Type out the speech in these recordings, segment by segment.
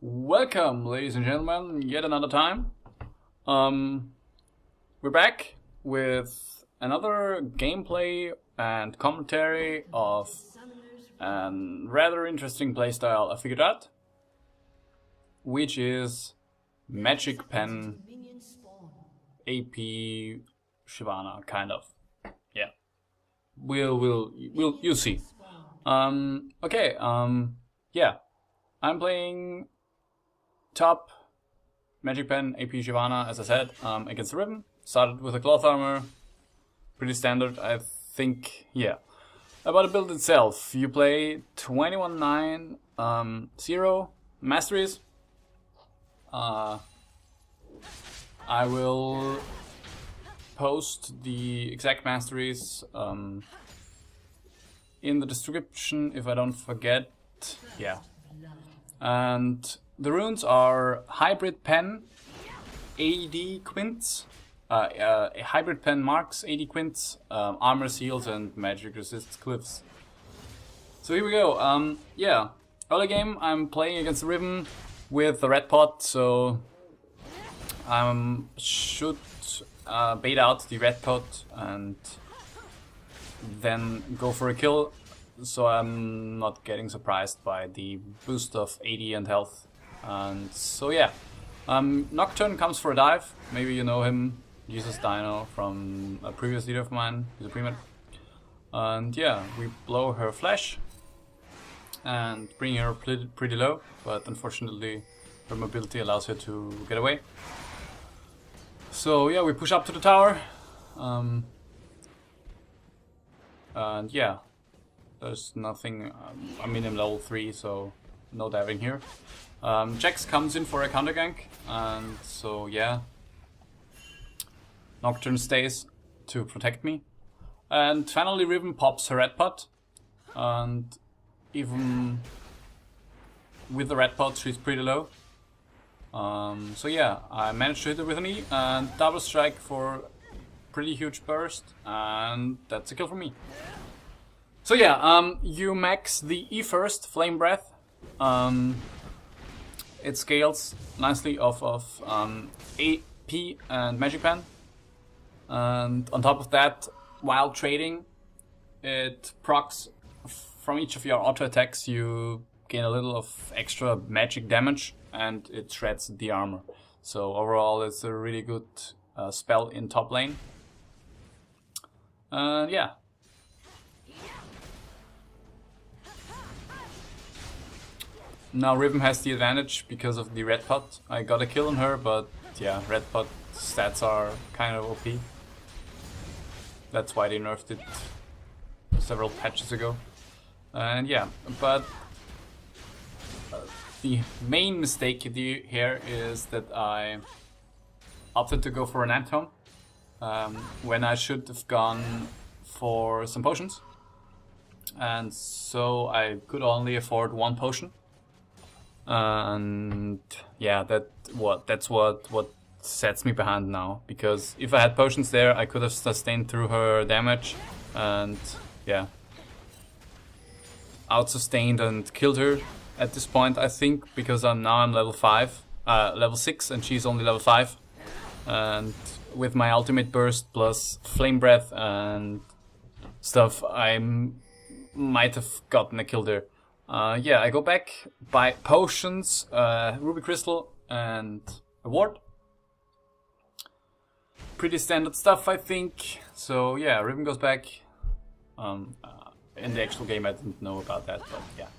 Welcome, ladies and gentlemen, yet another time. We're back with another gameplay and commentary of a rather interesting playstyle I figured out, which is Magicpen Ap Shyvana, kind of. Yeah, you'll see. Yeah, I'm playing top Magicpen Ap Shyvana, as I said, against the Ribbon. Started with a cloth armor, pretty standard, I think. Yeah. About the build itself, you play 21-9, 0 masteries. I will post the exact masteries in the description if I don't forget. Yeah. And the runes are Hybrid Pen, 80 quints, a Hybrid Pen marks 80 quints, armor seals, and magic resists cliffs. So here we go. Yeah, early game I'm playing against the Ribbon with the red pot, so I should bait out the red pot and then go for a kill, so I'm not getting surprised by the boost of 80 and health. And so yeah, Nocturne comes for a dive. Maybe you know him, Jesus Dino, from a previous leader of mine. He's a pre-med. And yeah, we blow her flash and bring her pretty low, but unfortunately her mobility allows her to get away. So yeah, we push up to the tower, and yeah, there's nothing. I'm in level 3, so no diving here. Jax comes in for a counter gank, and so yeah, Nocturne stays to protect me. And finally Ribbon pops her red pot, and even with the red pot she's pretty low. So yeah, I managed to hit her with an E and double strike for pretty huge burst, and that's a kill for me. So yeah, you max the E first, Flame Breath. It scales nicely off of AP and Magicpen, and on top of that, while trading, it procs from each of your auto attacks. You gain a little of extra magic damage, and it shreds the armor. So overall, it's a really good spell in top lane. Yeah. Now Ribbon has the advantage because of the red pot. I got a kill on her, but yeah, red pot stats are kind of OP. That's why they nerfed it several patches ago. And yeah, but the main mistake here is that I opted to go for an Anthem when I should have gone for some potions. And so I could only afford one potion. And yeah, that's what sets me behind now, because if I had potions there I could have sustained through her damage and yeah, out-sustained and killed her at this point, I think, because I'm level 6 and she's only level 5, and with my ultimate burst plus flame breath and stuff I might have gotten a kill there. Yeah, I go back, buy potions, ruby crystal, and a ward. Pretty standard stuff, I think. So yeah, Ribbon goes back. In the actual game I didn't know about that, but yeah,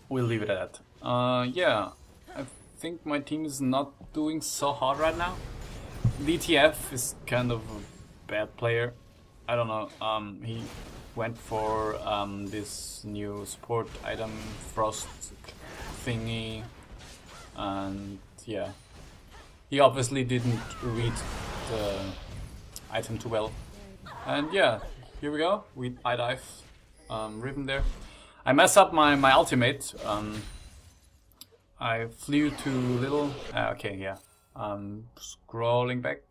we'll leave it at that. Yeah, I think my team is not doing so hot right now. DTF is kind of a bad player. I don't know, he went for this new support item frost thingy, and yeah, he obviously didn't read the item too well. And yeah, here we go, I dive Ribbon there. I mess up my ultimate. I flew too little. Okay, yeah, scrolling back.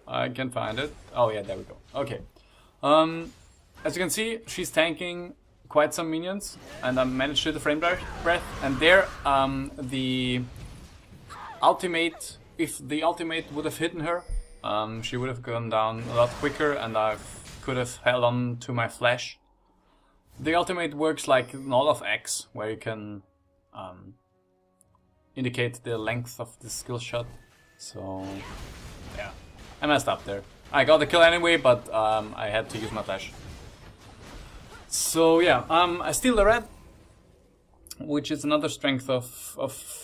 I can find it. Oh yeah, there we go. Okay. As you can see, she's tanking quite some minions, and I managed to hit the frame breath. And there, the ultimate, if the ultimate would have hit her, she would have gone down a lot quicker, and I could have held on to my flash. The ultimate works like an all of X, where you can indicate the length of the skill shot. So yeah, I messed up there. I got the kill anyway, but I had to use my flash. So yeah, I steal the red, which is another strength of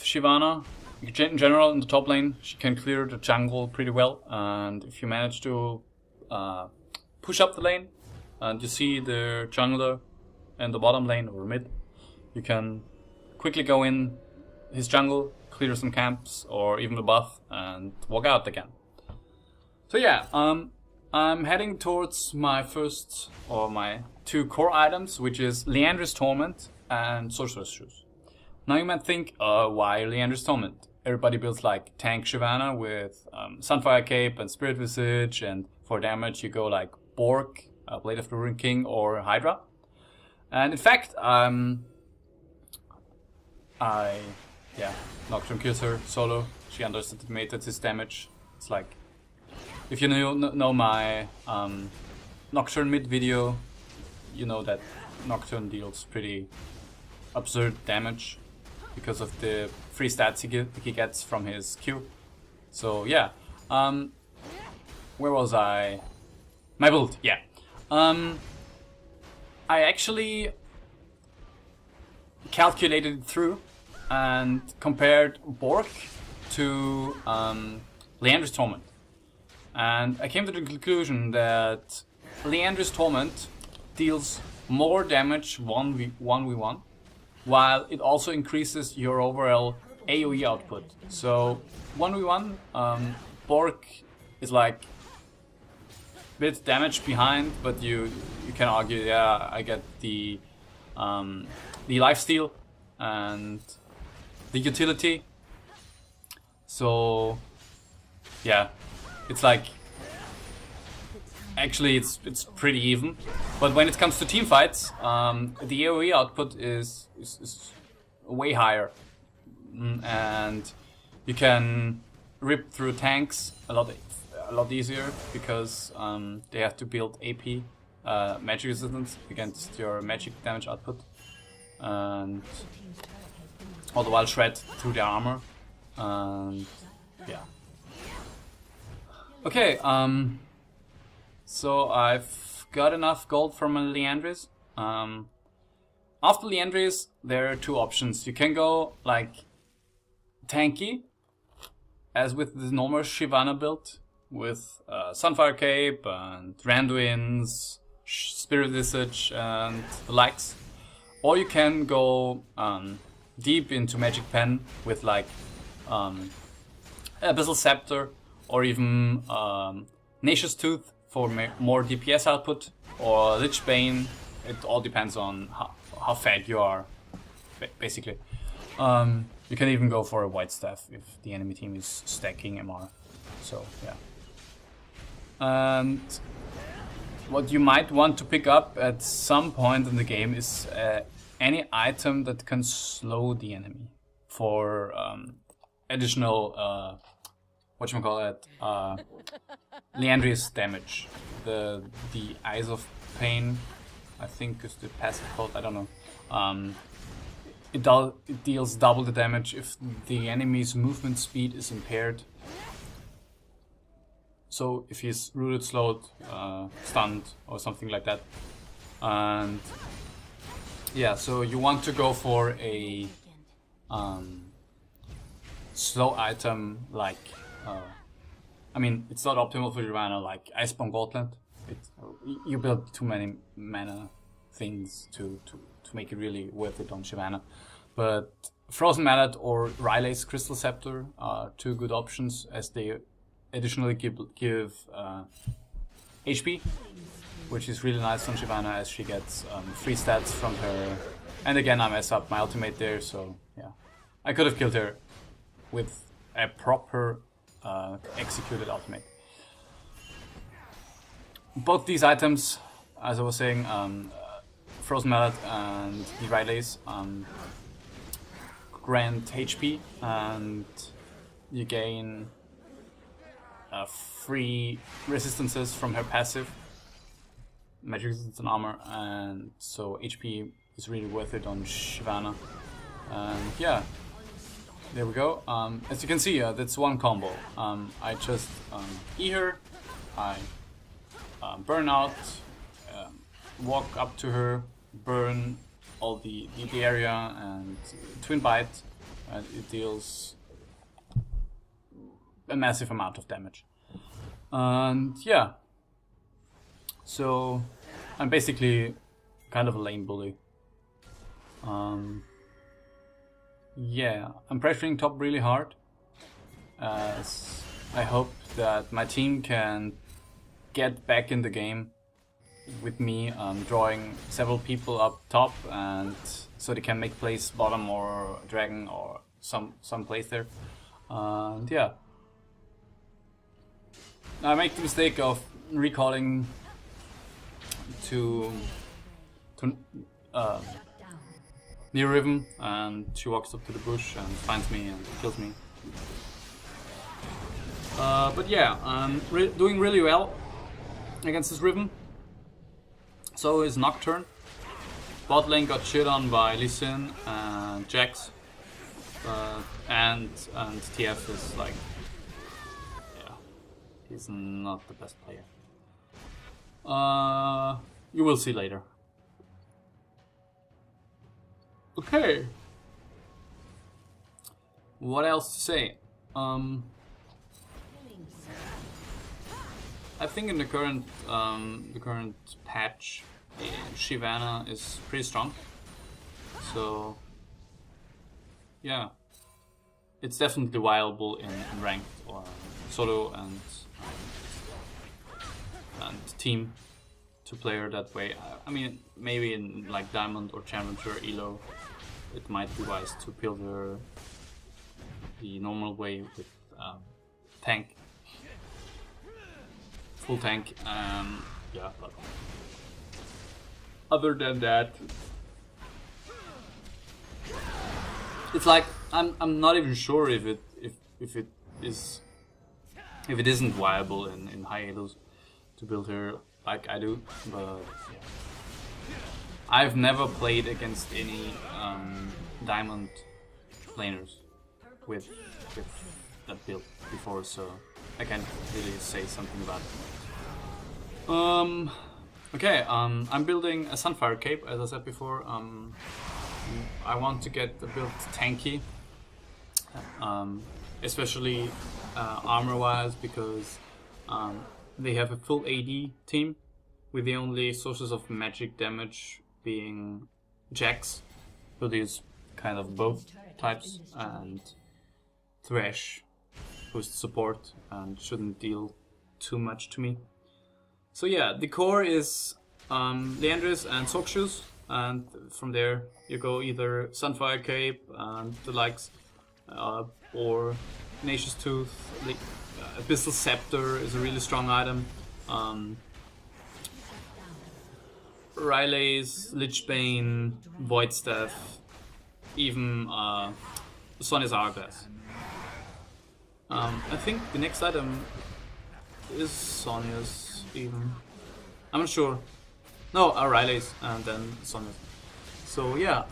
Shyvana. In general, in the top lane, she can clear the jungle pretty well, and if you manage to push up the lane, and you see the jungler in the bottom lane or mid, you can quickly go in his jungle, clear some camps or even the buff, and walk out again. So yeah, I'm heading towards my first, or my 2 core items, which is Liandry's Torment and Sorcerer's Shoes. Now you might think, why Liandry's Torment? Everybody builds like tank Shyvana with Sunfire Cape and Spirit Visage, and for damage you go like Bork, Blade of the Ruined King, or Hydra. And in fact, Nocturne kills her solo. She underestimated his damage. It's like, if you know my Nocturne mid video, you know that Nocturne deals pretty absurd damage because of the free stats he gets from his Q. So yeah, where was I? My build, yeah. I actually calculated it through and compared Bork to Liandry's Torment. And I came to the conclusion that Liandry's Torment deals more damage 1v1, while it also increases your overall AoE output. So 1v1, Bork is like a bit damage behind, but you can argue, yeah, I get the lifesteal and the utility. So yeah, it's like, actually it's pretty even. But when it comes to team fights, the AoE output is way higher, and you can rip through tanks a lot easier because they have to build AP, magic resistance, against your magic damage output, and all the while shred through their armor. And yeah. Okay, so I've got enough gold from Liandry's. After Liandry's, there are 2 options. You can go like tanky, as with the normal Shyvana build, with Sunfire Cape and Randuin's, Spirit Visage and the likes. Or you can go deep into Magicpen with like Abyssal Scepter, or even Nacious Tooth for more DPS output, or Lich Bane. It all depends on how fat you are, basically. You can even go for a White Staff if the enemy team is stacking MR. So yeah. And what you might want to pick up at some point in the game is any item that can slow the enemy for additional Liandry's damage. The Eyes of Pain, I think is the passive called, I don't know. It deals double the damage if the enemy's movement speed is impaired. So if he's rooted, slowed, stunned, or something like that. And yeah, so you want to go for a slow item like, I mean, it's not optimal for Shyvana, like Iceborne Gauntlet. You build too many mana things to make it really worth it on Shyvana. But Frozen Mallet or Riley's Crystal Scepter are 2 good options, as they additionally give HP, which is really nice on Shyvana, as she gets free stats from her. And again, I mess up my ultimate there, so yeah. I could have killed her with a proper executed ultimate. Both these items, as I was saying, Frozen Mallet and the Rileys grant HP, and you gain 3 resistances from her passive, magic resistance and armor, and so HP is really worth it on Shyvana. And yeah, there we go. As you can see, that's one combo. I just E her, I burn out, walk up to her, burn all the area, and twin bite, and it deals a massive amount of damage. And yeah, so I'm basically kind of a lane bully. Yeah, I'm pressuring top really hard, as I hope that my team can get back in the game with me, drawing several people up top, and so they can make plays bottom or dragon or some plays there. And yeah, I make the mistake of recalling to near Riven, and she walks up to the bush and finds me and kills me. But yeah, I'm doing really well against this Riven. So is Nocturne. Bot lane got shit on by Lee Sin and Jax, and TF is like, yeah, he's not the best player. You will see later. Okay. What else to say? I think in the current patch, Shyvana is pretty strong. So yeah, it's definitely viable in ranked or solo and team to play her that way. I mean, maybe in like Diamond or Challenger Elo, it might be wise to build her the normal way with tank, full tank. Yeah, but other than that, it's like I'm not even sure if it isn't viable in high elos to build her like I do, but yeah. I've never played against any diamond laners with that build before, so I can't really say something about it. Okay, I'm building a Sunfire Cape, as I said before. I want to get the build tanky, especially armor-wise, because they have a full AD team, with the only sources of magic damage being Jax, who deals kind of both types, and Thresh, who's support and shouldn't deal too much to me. So yeah, the core is Leandris and Sockshoes, and from there you go either Sunfire Cape and the likes, or Tenacious Tooth. Abyssal Scepter is a really strong item. Rileys, Lichbane, Void Staff, even Sonya's Hourglass. I think the next item is Sonya's even. I'm not sure. No, Rileys and then Sonya's. So yeah,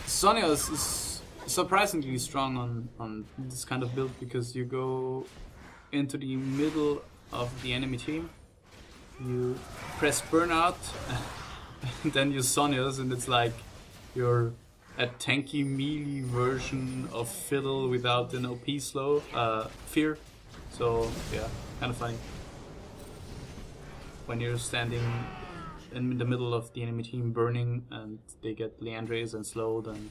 Sonya's is surprisingly strong on this kind of build, because you go into the middle of the enemy team, you press burnout, and then you Sonya's, and it's like you're a tanky melee version of Fiddle without an OP slow fear. So yeah, kind of funny when you're standing in the middle of the enemy team burning, and they get Leandres and slowed and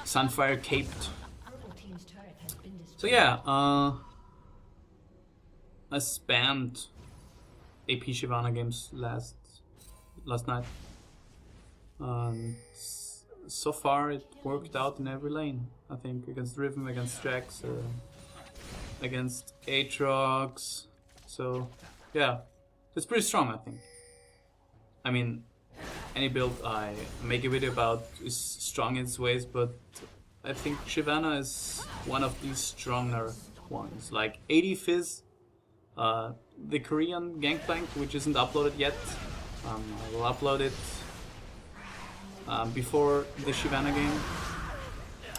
Sunfire caped. So yeah, I spammed AP Shyvana games last night. So far it worked out in every lane. I think against Riven, against Jax, against Aatrox. So yeah, it's pretty strong, I think. I mean, any build I make a video about is strong in its ways, but I think Shyvana is one of these stronger ones. Like 80 Fizz, the Korean Gangplank, which isn't uploaded yet. I will upload it before the Shyvana game,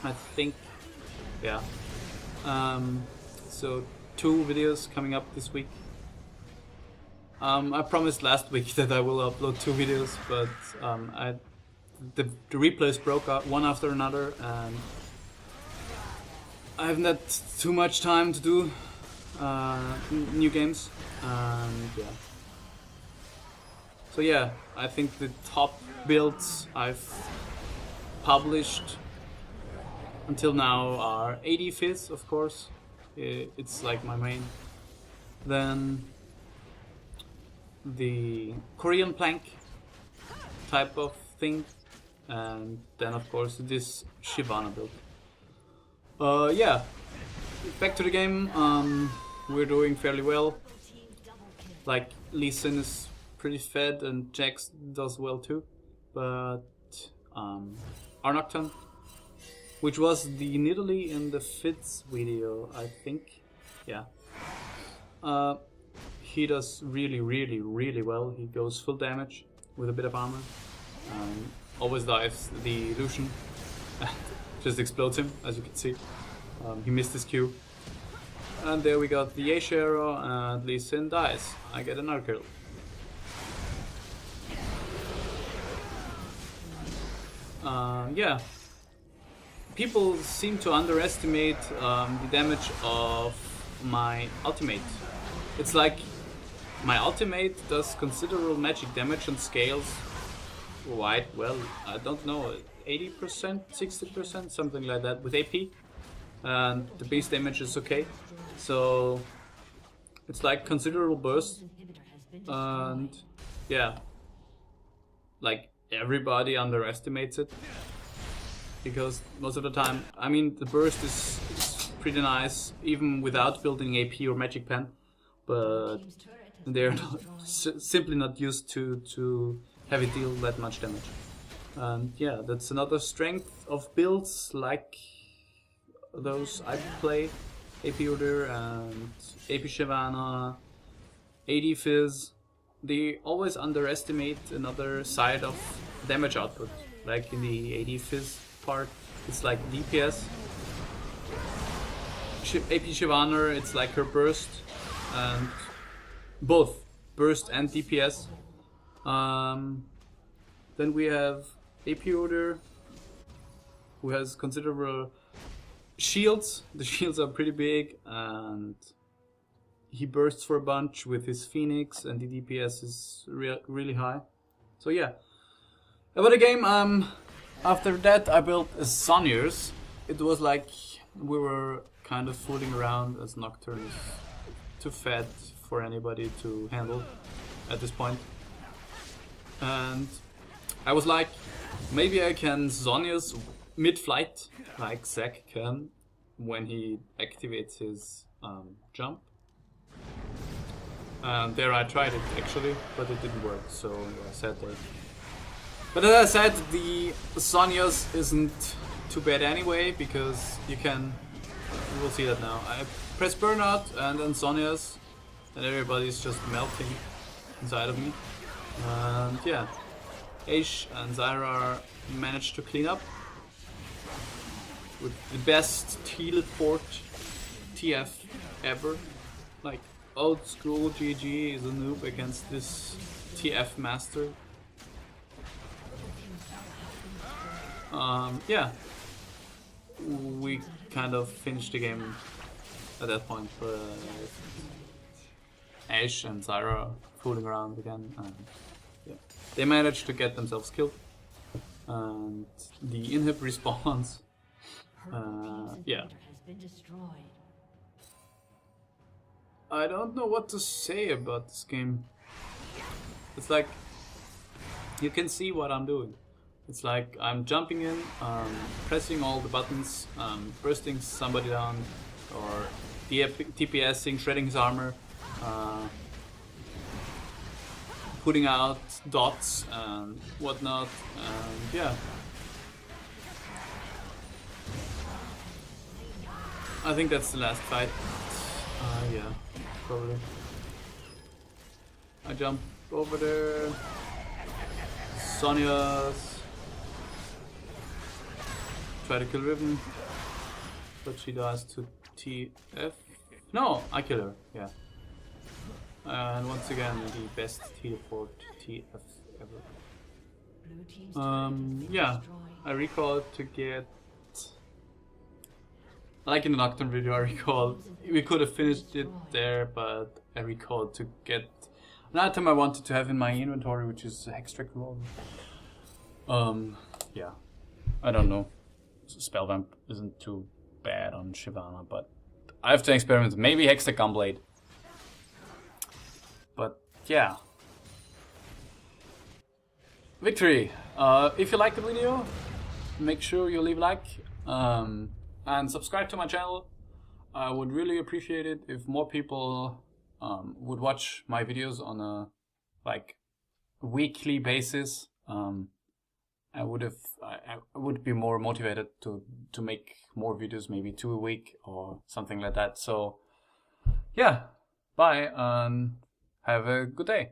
I think. Yeah. So 2 videos coming up this week. I promised last week that I will upload 2 videos, but the replays broke out one after another, and I haven't had too much time to do new games. And yeah. So yeah, I think the top builds I've published until now are 80 Fizz, of course. It's like my main. Then the Korean plank type of thing, and then of course this Shyvana build. Yeah, back to the game. We're doing fairly well. Like Lee Sin is pretty fed and Jax does well too, but our Nocturne, which was the Nidalee in the Fitz video, I think, yeah. He does really well. He goes full damage with a bit of armor. Always dives the Lucian. Just explodes him, as you can see. He missed his Q. And there we got the Ashe arrow, and Lee Sin dies. I get another kill. Yeah. People seem to underestimate the damage of my ultimate. It's like my ultimate does considerable magic damage and scales quite well. I don't know, 80%, 60%, something like that with AP. And the base damage is okay. So it's like considerable burst. And yeah, like everybody underestimates it. Because most of the time, I mean, the burst is pretty nice, even without building AP or Magicpen, but they're simply not used to have it deal that much damage. And yeah, that's another strength of builds like those I play, AP Order and AP Shyvana, AD Fizz. They always underestimate another side of damage output, like in the AD Fizz part, it's like DPS. AP Shyvana, it's like her burst, and both burst and DPS. Then we have AP Order, who has considerable shields. The shields are pretty big, and he bursts for a bunch with his Phoenix, and the DPS is really high. So yeah. About the game, after that I built a Sonyers. It was like we were kind of fooling around, as Nocturne is too fat for anybody to handle at this point. And I was like, maybe I can Sonyers mid-flight, like Zac can when he activates his jump. And there I tried it actually, but it didn't work, so I said that. But as I said, the Sonyers isn't too bad anyway, because you will see that now. I press Burnout and then Sonyers, and everybody's just melting inside of me. And yeah, Ashe and Zyra managed to clean up with the best teleport TF ever. Like, old school GG is a noob against this TF master. Yeah, we kind of finished the game at that point, but Ashe and Zyra fooling around again, and yeah, they managed to get themselves killed, and the inhib respawns. Yeah, I don't know what to say about this game. It's like, you can see what I'm doing. It's like I'm jumping in, pressing all the buttons, bursting somebody down, or TPSing, shredding his armor, putting out dots and whatnot, and yeah. I think that's the last fight. Yeah, probably. I jump over there. Sonya's try to kill Riven, but she dies to TF. No, I kill her. Yeah. And once again, the best teleport TF ever. Yeah, I recall to get, like in the Nocturne video, I recall we could have finished it there, but I recall to get an item I wanted to have in my inventory, which is a Hextrack Revolver. Yeah, I don't know. Spellvamp isn't too bad on Shyvana, but I have to experiment. Maybe Hextrack Gunblade. But yeah. Victory! If you liked the video, make sure you leave a like and subscribe to my channel. I would really appreciate it if more people would watch my videos on a weekly basis. I would be more motivated to make more videos, maybe 2 a week or something like that. So yeah, bye and have a good day.